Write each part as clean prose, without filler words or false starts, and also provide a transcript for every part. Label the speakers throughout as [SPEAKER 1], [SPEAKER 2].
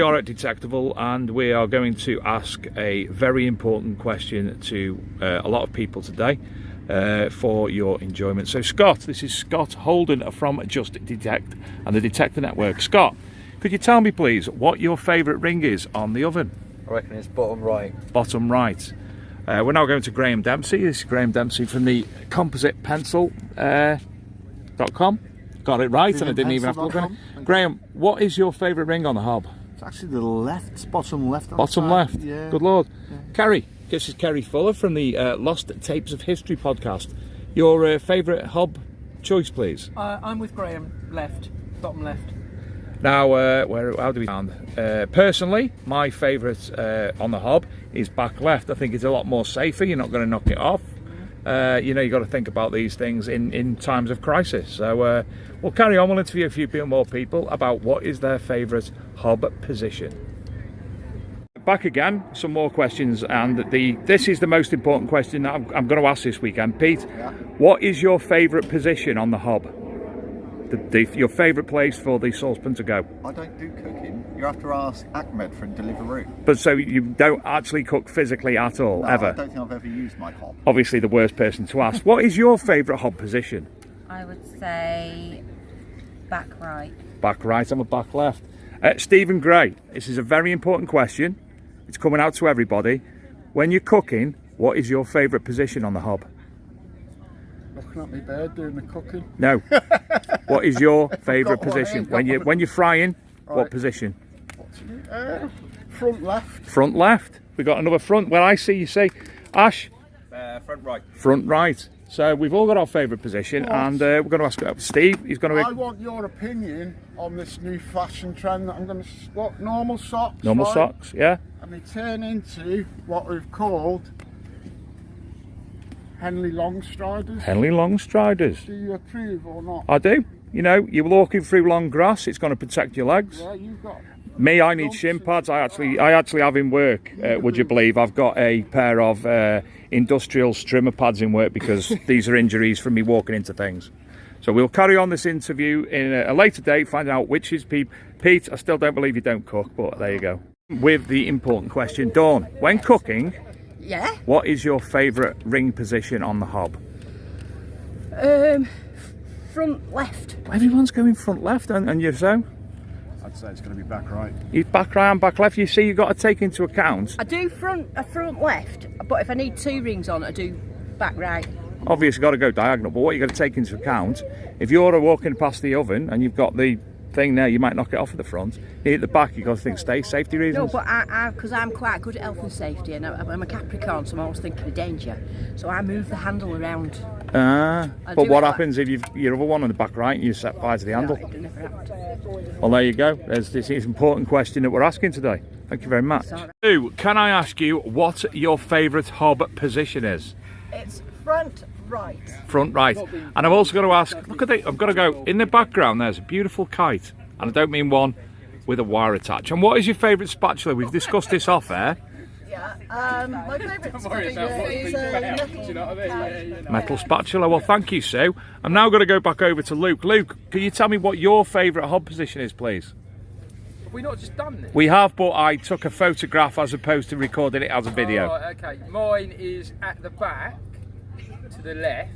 [SPEAKER 1] are at Detectival, and we are going to ask a very important question to a lot of people today for your enjoyment. So Scott, this is Scott Holden from Just Detect and the Detector Network. Scott, could you tell me please what your favourite ring is on the oven?
[SPEAKER 2] I reckon it's bottom right.
[SPEAKER 1] Bottom right. We're now going to Graham Dempsey. This is Graham Dempsey from the compositepencil.com. Got it right, and I didn't even have to look at it. Graham, what is your favourite ring on the hob?
[SPEAKER 3] It's actually the left, it's bottom left.
[SPEAKER 1] Bottom left?
[SPEAKER 3] Yeah.
[SPEAKER 1] Good lord.
[SPEAKER 3] Yeah.
[SPEAKER 1] Kerry, this is Kerry Fuller from the Lost Tapes of History podcast. Your favourite hob choice, please?
[SPEAKER 4] I'm with Graham, left, bottom left.
[SPEAKER 1] Now, how do we sound? Personally, my favourite on the hob is back left. I think it's a lot more safer. You're not going to knock it off. You know, you've got to think about these things in times of crisis. So we'll carry on. We'll interview a few more people about what is their favourite hob position. Back again, some more questions, and this is the most important question that I'm going to ask this weekend. Pete, what is your favourite position on the hob? Your favourite place for the saucepan to go?
[SPEAKER 3] I don't do cooking. You have to ask Ahmed for Deliveroo.
[SPEAKER 1] But so you don't actually cook physically at all,
[SPEAKER 3] No,
[SPEAKER 1] ever?
[SPEAKER 3] I don't think I've ever used my hob.
[SPEAKER 1] Obviously the worst person to ask. What is your favourite hob position?
[SPEAKER 5] I would say back right.
[SPEAKER 1] Back right, I'm a back left. Stephen Gray, this is a very important question. It's coming out to everybody. When you're cooking, what is your favourite position on the hob?
[SPEAKER 3] Looking at me bed doing the cooking.
[SPEAKER 1] No. What is your favourite position? When you're frying, right. What position?
[SPEAKER 3] Front left.
[SPEAKER 1] Front left. We got another front. Where I see you say, Ash?
[SPEAKER 2] Front right.
[SPEAKER 1] Front right. So we've all got our favourite position, and we're going to ask Steve. He's going to.
[SPEAKER 6] I want your opinion on this new fashion trend that I'm going to swap normal socks.
[SPEAKER 1] Normal
[SPEAKER 6] right?
[SPEAKER 1] socks, yeah.
[SPEAKER 6] And they turn into what we've called Henley Longstriders.
[SPEAKER 1] Henley Longstriders.
[SPEAKER 6] Do you approve or not?
[SPEAKER 1] I do. You know, you're walking through long grass. It's going to protect your legs.
[SPEAKER 6] Yeah, you've got.
[SPEAKER 1] Me, I need shin pads. I actually have in work. Would you believe I've got a pair of industrial strimmer pads in work because these are injuries from me walking into things. So we'll carry on this interview in a later date, find out which is Pete. Pete, I still don't believe you don't cook, but there you go. With the important question, Dawn, when cooking,
[SPEAKER 5] Yeah.
[SPEAKER 1] what is your favourite ring position on the hob?
[SPEAKER 5] Front left.
[SPEAKER 1] Everyone's going front left, and you so?
[SPEAKER 3] I'd say it's going to be back right.
[SPEAKER 1] You're back right and back left. You see, you've got to take into account.
[SPEAKER 5] I do front left, but if I need two rings on, I do back right.
[SPEAKER 1] Obviously, got to go diagonal. But what you got to take into account, if you're walking past the oven and you've got the thing there, you might knock it off at the front. At the back, you got to think safety reasons.
[SPEAKER 5] No, but because I'm quite good at health and safety, and I'm a Capricorn, so I'm always thinking of danger. So I move the handle around.
[SPEAKER 1] But what happens if your other one on the back right and you set fire to the handle?
[SPEAKER 5] It never happened.
[SPEAKER 1] Well, there you go. There's this important question that we're asking today. Thank you very much. Sue, can I ask you what your favourite hob position is?
[SPEAKER 4] It's front right.
[SPEAKER 1] Front right. And I'm also going to ask, look at it, I'm going to go, in the background there's a beautiful kite. And I don't mean one with a wire attached. And what is your favourite spatula? We've discussed this off air.
[SPEAKER 4] Yeah. My favourite spatula is
[SPEAKER 1] Metal spatula. Well, thank you, Sue. I'm now going to go back over to Luke. Luke, can you tell me what your favourite hob position is, please?
[SPEAKER 2] Have we not just done this?
[SPEAKER 1] We have, but I took a photograph as opposed to recording it as a video.
[SPEAKER 2] Oh, okay. Mine is at the back, to the left,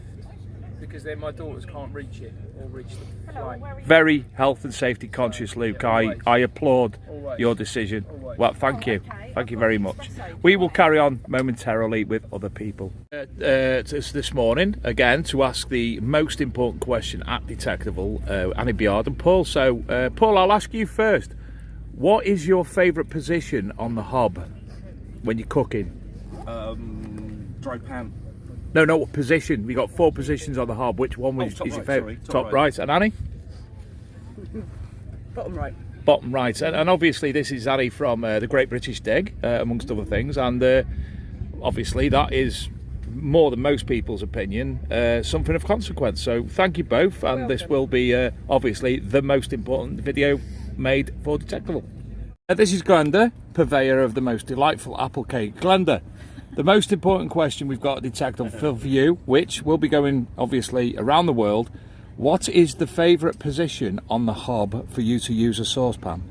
[SPEAKER 2] because then my daughters can't reach it or reach the flame.
[SPEAKER 1] Very health and safety conscious, Luke. I applaud your decision. Well, thank you. Thank you very much. We will carry on momentarily with other people. This morning, again, to ask the most important question at Detectival, Annie Biard and Paul. So, Paul, I'll ask you first. What is your favourite position on the hob when you're cooking?
[SPEAKER 3] Dry pan.
[SPEAKER 1] No, what position? We got 4 positions on the hob. Which one is your favourite? Top right. And Annie?
[SPEAKER 4] Bottom right.
[SPEAKER 1] Bottom right. And obviously this is Annie from the Great British Dig, amongst other things. And obviously that is, more than most people's opinion, something of consequence. So thank you both. And this will be obviously the most important video made for Detectival. This is Glenda, purveyor of the most delightful apple cake. Glenda, the most important question we've got at Detectival for you, which will be going obviously around the world. What is the favourite position on the hob for you to use a saucepan?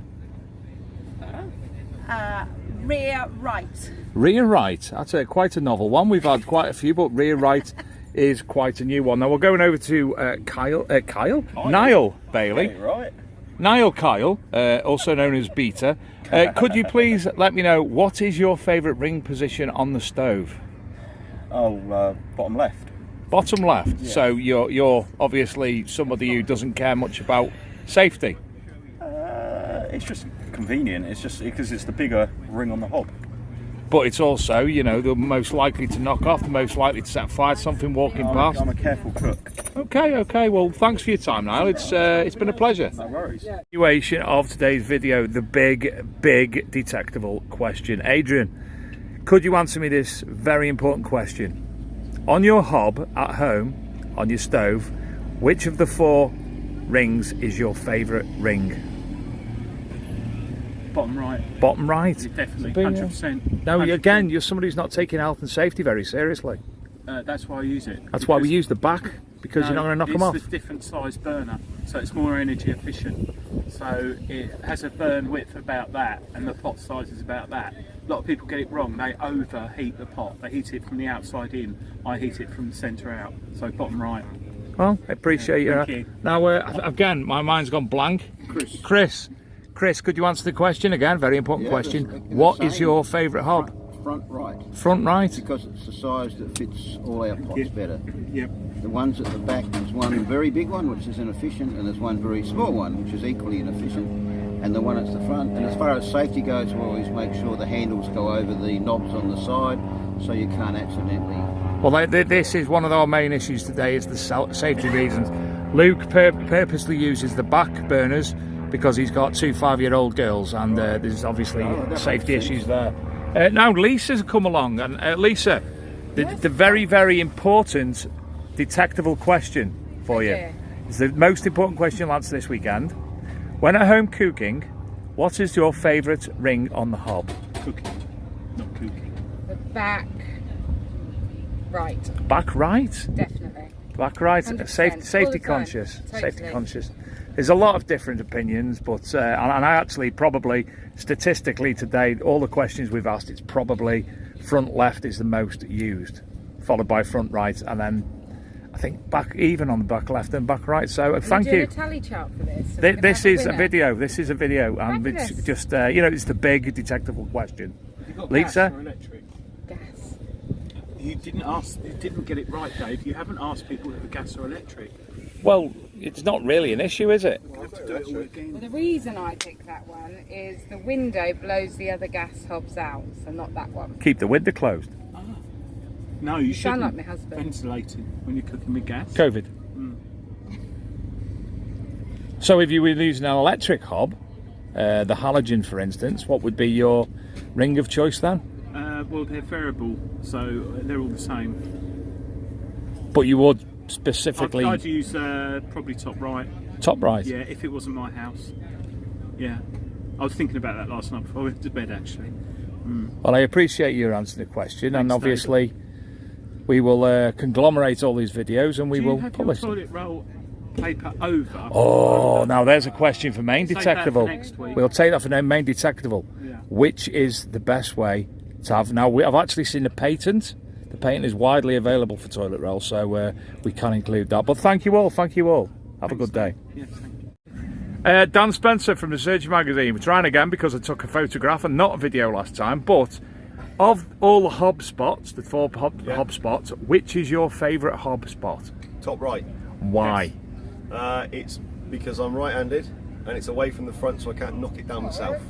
[SPEAKER 4] Rear right.
[SPEAKER 1] Rear right. That's quite a novel one. We've had quite a few, but rear right is quite a new one. Now we're going over to Niall Bailey.
[SPEAKER 7] Yeah, right.
[SPEAKER 1] Niall Kyle, also known as Beta. Could you please let me know what is your favourite ring position on the stove?
[SPEAKER 7] Oh, bottom left.
[SPEAKER 1] Bottom left.
[SPEAKER 7] Yeah.
[SPEAKER 1] So you're obviously somebody who doesn't care much about safety.
[SPEAKER 7] It's just convenient. It's just because it's the bigger ring on the hob.
[SPEAKER 1] But it's also, you know, the most likely to knock off, the most likely to set fire to something walking past.
[SPEAKER 7] I'm a careful cook.
[SPEAKER 1] Okay. Well, thanks for your time, Niall. It's been a pleasure.
[SPEAKER 7] No worries.
[SPEAKER 1] Continuation of today's video, the big detectable question. Adrian, could you answer me this very important question? On your hob at home, on your stove, which of the 4 rings is your favourite ring?
[SPEAKER 2] Bottom right.
[SPEAKER 1] Bottom right.
[SPEAKER 2] Definitely, 100%.
[SPEAKER 1] No,
[SPEAKER 2] 100%.
[SPEAKER 1] again, you're somebody who's not taking health and safety very seriously.
[SPEAKER 2] That's why I use it.
[SPEAKER 1] That's why we use the back, because you're not going to knock them off.
[SPEAKER 2] It's a different size burner, so it's more energy efficient. So it has a burn width about that, and the pot size is about that. A lot of people get it wrong. They overheat the pot. They heat it from the outside in. I heat it from the centre out. So bottom right.
[SPEAKER 1] Well, I appreciate
[SPEAKER 2] Thank you.
[SPEAKER 1] Now, again, my mind's gone blank. Chris, could you answer the question again? Very important question. What is your favourite hob?
[SPEAKER 3] Front right.
[SPEAKER 1] Front right.
[SPEAKER 3] Because it's the size that fits all our pots better.
[SPEAKER 2] Yep.
[SPEAKER 3] The ones at the back, there's one very big one which is inefficient, and there's one very small one which is equally inefficient, and the one at the front. And as far as safety goes, we always make sure the handles go over the knobs on the side, so you can't accidentally.
[SPEAKER 1] Well, this is one of our main issues today, is the safety reasons. Luke purposely uses the back burners because he's got 2 5-year-old girls, and there's obviously safety issues there. Now Lisa's come along, and Lisa, the very important detectable question for you. It's the most important question you'll answer this weekend. When at home cooking, what is your favourite ring on the hob?
[SPEAKER 2] Cooking, not cooking.
[SPEAKER 8] The back right.
[SPEAKER 1] Back right?
[SPEAKER 8] Definitely.
[SPEAKER 1] Back right.
[SPEAKER 8] 100%.
[SPEAKER 1] Safety
[SPEAKER 8] All the time.
[SPEAKER 1] conscious.
[SPEAKER 8] Totally.
[SPEAKER 1] Safety conscious. There's a lot of different opinions, but and I actually probably statistically today, all the questions we've asked, it's probably front left is the most used, followed by front right, and then I think back even on the back left and back right. So thank you.
[SPEAKER 8] Doing a tally chart for this. So
[SPEAKER 1] This is a video. This is a video, and it's
[SPEAKER 8] Fabulous.
[SPEAKER 1] just you know, it's the big detectable question.
[SPEAKER 2] Have you got
[SPEAKER 1] Lisa?
[SPEAKER 2] gas or electric?
[SPEAKER 8] Gas.
[SPEAKER 2] You didn't get it right, Dave. You haven't asked people if it's gas or electric.
[SPEAKER 1] Well, it's not really an issue, is it?
[SPEAKER 2] We'll have to do it all again.
[SPEAKER 8] Well, the reason I picked that one is the window blows the other gas hobs out, so not that one.
[SPEAKER 1] Keep the window closed.
[SPEAKER 2] No, you
[SPEAKER 8] sound
[SPEAKER 2] shouldn't.
[SPEAKER 8] like my husband.
[SPEAKER 2] Ventilating when you're cooking with gas.
[SPEAKER 1] COVID. So if you were using an electric hob, the halogen for instance, what would be your ring of choice then?
[SPEAKER 2] Well, they're variable, so they're all the same.
[SPEAKER 1] But you would specifically
[SPEAKER 2] I'd use probably top right.
[SPEAKER 1] top right.
[SPEAKER 2] Yeah, if it wasn't my house. Yeah, I was thinking about that last night before I went to bed actually.
[SPEAKER 1] Well, I appreciate your answering the question, and
[SPEAKER 2] Thanks,
[SPEAKER 1] obviously we will conglomerate all these videos and we
[SPEAKER 2] Do you
[SPEAKER 1] will
[SPEAKER 2] have your
[SPEAKER 1] publish
[SPEAKER 2] toilet roll paper over?
[SPEAKER 1] Oh, now there's a question for main
[SPEAKER 2] Save that for
[SPEAKER 1] detectable.
[SPEAKER 2] next week.
[SPEAKER 1] We'll take that for main detectable.
[SPEAKER 2] Yeah.
[SPEAKER 1] Which is the best way to have? Now, I've actually seen a patent. The patent is widely available for toilet roll, so we can include that. But thank you all. Thank you all. Have a good day.
[SPEAKER 2] Yes, thank you.
[SPEAKER 1] Dan Spencer from the Surgery Magazine. We're trying again because I took a photograph and not a video last time. But of all the hob spots, the 4 hob spots, which is your favourite hob spot?
[SPEAKER 9] Top right.
[SPEAKER 1] Why?
[SPEAKER 9] It's because I'm right-handed and it's away from the front, so I can't knock it down myself.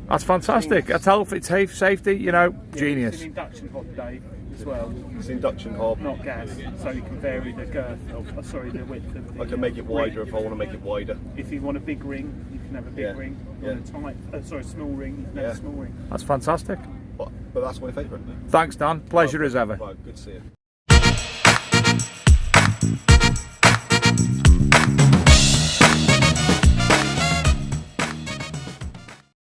[SPEAKER 1] That's fantastic. That's health, it's safety, you know, genius.
[SPEAKER 2] It's an induction hob, Dave, as well.
[SPEAKER 9] It's an induction hob.
[SPEAKER 2] Not gas, so you can vary the girth of, the width of the
[SPEAKER 9] I can make it wider if I want to make it wider.
[SPEAKER 2] If you want a big ring, you can have a big ring. If you want a small ring, you can have a small ring.
[SPEAKER 1] That's fantastic.
[SPEAKER 9] But that's my favourite.
[SPEAKER 1] Thanks, Dan. Pleasure as ever.
[SPEAKER 9] Right, good to see you.